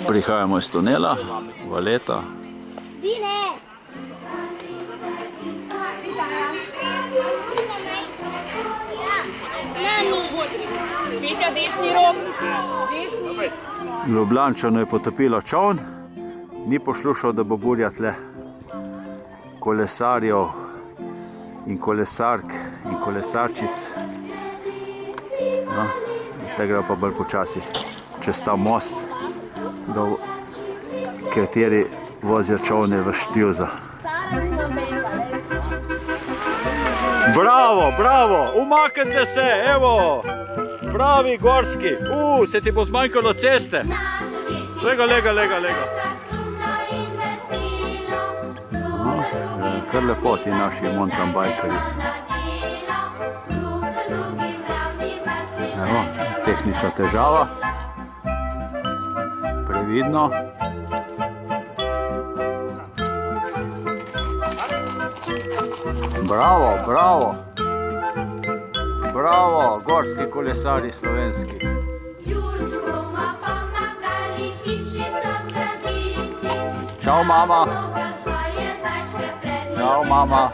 Prihajamo iz tunela, Valeta. Ljubljančano je potopilo čoln, ni poslušal, da bo burja tle kolesarjev in kolesark in kolesarčic. No, tle gre pa bolj počasi čez ta most, do kateri vozijo čolne v Štjuzo. Bravo, bravo, umaknite se, evo, pravi gorski. Se ti bo zmanjkalo ceste. Lega, lega, lega, lega. Kar lepo ti naši mountain bikerji. Evo, tehnična težava. Previdno. Bravo, bravo. Bravo, gorski kolesari slovenski. Čau, mama. Čau, mama.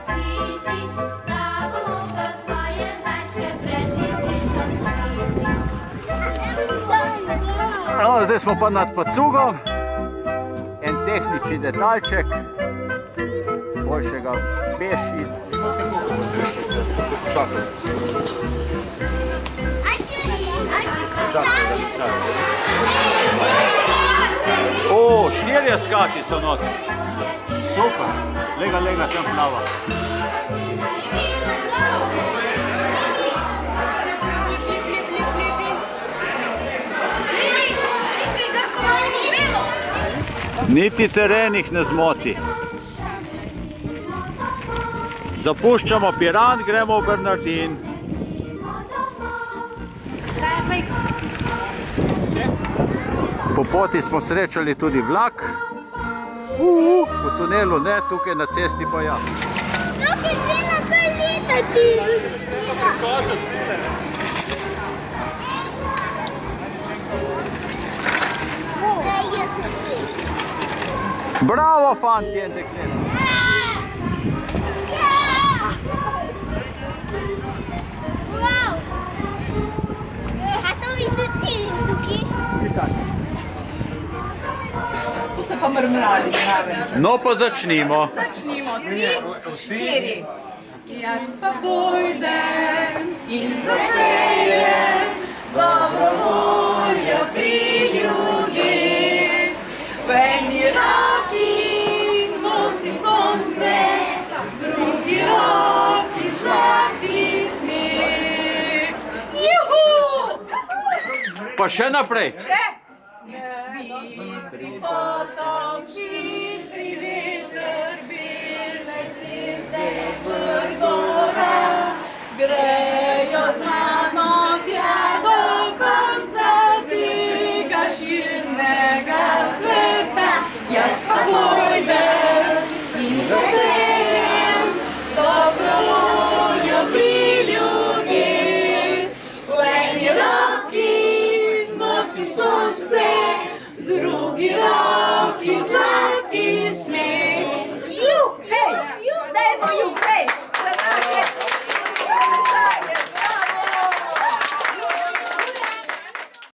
No, zdaj smo pa nad Pacugom. En tehnični detaljček. Boljšega peš iti. Čakaj. O, 4 skati so noti. Super. Lega, lega, tam plava. Niti teren jih ne zmoti. Zapuščamo Piran, gremo v Bernardin. Po poti smo srečali tudi vlak. V tunelu ne, tukaj na cesti pa ja. Tukaj si na kaj letati. Bravo, fantje in dekleta. Pa mrmrali zraven. No pa začnimo. Začnimo. 3, 4. Jaz pa pojdem in zasejem dobro voljo pri ljudeh. V eni roki nosim sonce, v drugi roki zlati sneg. Juhu! Pa še naprej. Si potom žitri veter, bile zvezde v gora, gre